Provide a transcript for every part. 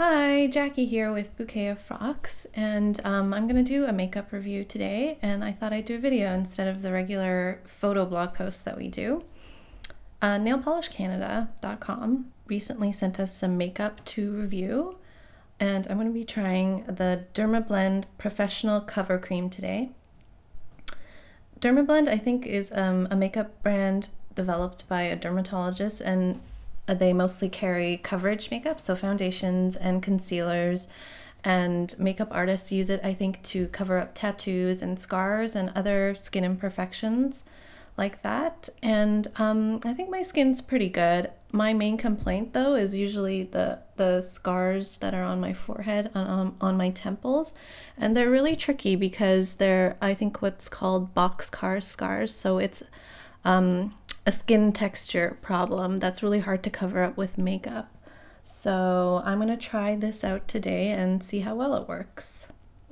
Hi, Jackie here with Bouquet of Frocks, and I'm going to do a makeup review today, and I thought I'd do a video instead of the regular photo blog posts that we do. NailPolishCanada.com recently sent us some makeup to review, and I'm going to be trying the Dermablend Professional Cover Cream today. Dermablend, I think, is a makeup brand developed by a dermatologist, and they mostly carry coverage makeup, so foundations and concealers, and makeup artists use it, I think, to cover up tattoos and scars and other skin imperfections like that. And I think my skin's pretty good. My main complaint, though, is usually the scars that are on my forehead, on my temples, and they're really tricky because they're, I think, what's called boxcar scars, so it's a skin texture problem that's really hard to cover up with makeup. So I'm going to try this out today and see how well it works.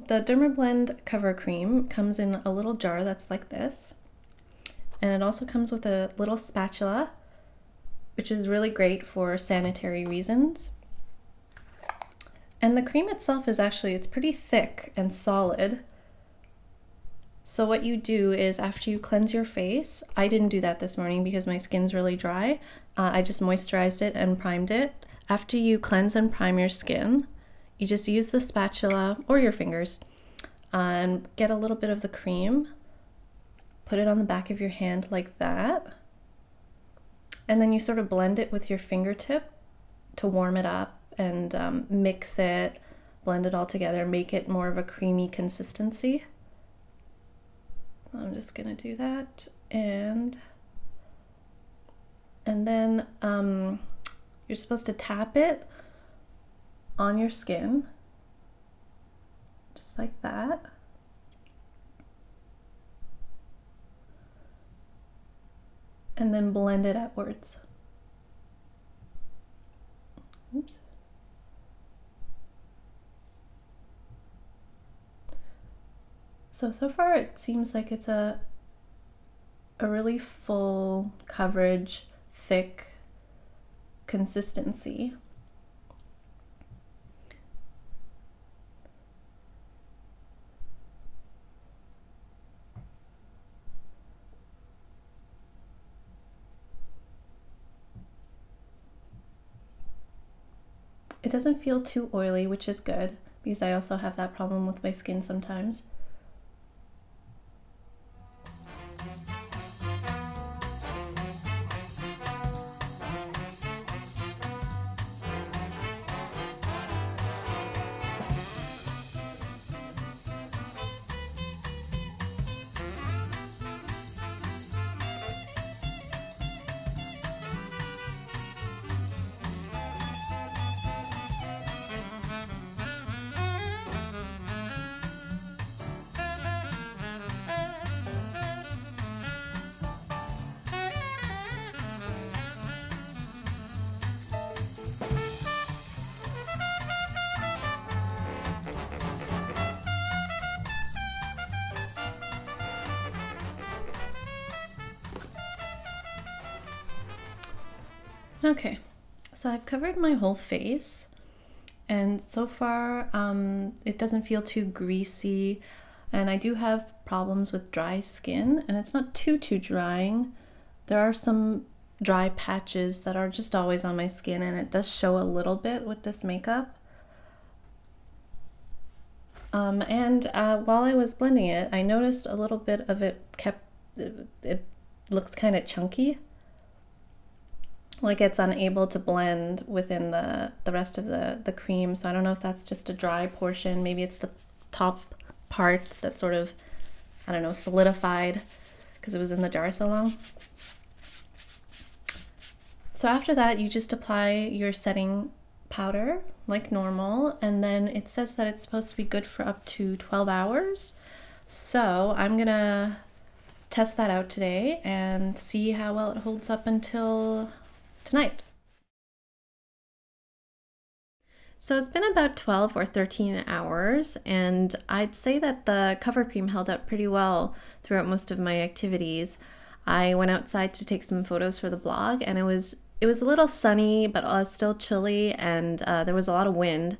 The Dermablend Cover Cream comes in a little jar that's like this, and it also comes with a little spatula, which is really great for sanitary reasons. And the cream itself is actually, it's pretty thick and solid. So what you do is, after you cleanse your face, I didn't do that this morning because my skin's really dry. I just moisturized it and primed it. After you cleanse and prime your skin, you just use the spatula or your fingers and get a little bit of the cream, put it on the back of your hand like that, and then you sort of blend it with your fingertip to warm it up and mix it, blend it all together, make it more of a creamy consistency. I'm just gonna do that, and then you're supposed to tap it on your skin, just like that. And then blend it outwards. Oops. So far it seems like it's a really full coverage, thick consistency. It doesn't feel too oily, which is good, because I also have that problem with my skin sometimes. Okay, so I've covered my whole face, and so far it doesn't feel too greasy, and I do have problems with dry skin, and it's not too drying. There are some dry patches that are just always on my skin, and it does show a little bit with this makeup. While I was blending it, I noticed a little bit of it looks kind of chunky. Like it's unable to blend within the rest of the cream, so I don't know if that's just a dry portion. Maybe it's the top part that sort of, I don't know, solidified because it was in the jar so long. So after that, you just apply your setting powder like normal, and then it says that it's supposed to be good for up to 12 hours. So I'm gonna test that out today and see how well it holds up until tonight. So it's been about 12 or 13 hours, and I'd say that the cover cream held up pretty well throughout most of my activities. I went outside to take some photos for the blog, and it was it was a little sunny, but still chilly, and there was a lot of wind.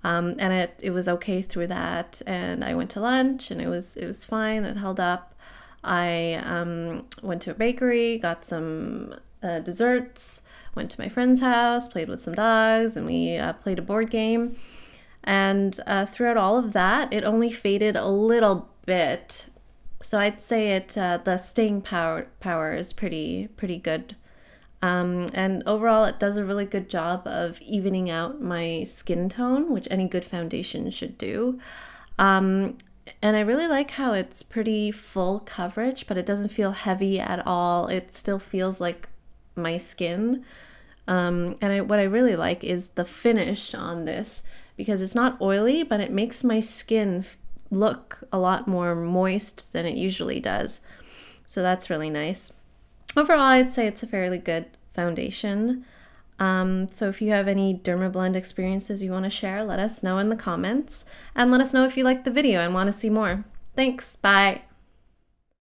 And it was okay through that. And I went to lunch, and it was fine. It held up. I went to a bakery, got some desserts, went to my friend's house, played with some dogs, and we played a board game. And throughout all of that, it only faded a little bit. So I'd say the staying power is pretty good. And overall, it does a really good job of evening out my skin tone, which any good foundation should do. And I really like how it's pretty full coverage, but it doesn't feel heavy at all. It still feels like my skin. What I really like is the finish on this, because it's not oily, but it makes my skin look a lot more moist than it usually does. So that's really nice. Overall, I'd say it's a fairly good foundation. So if you have any Dermablend experiences you want to share, let us know in the comments, and let us know if you liked the video and want to see more. Thanks, bye!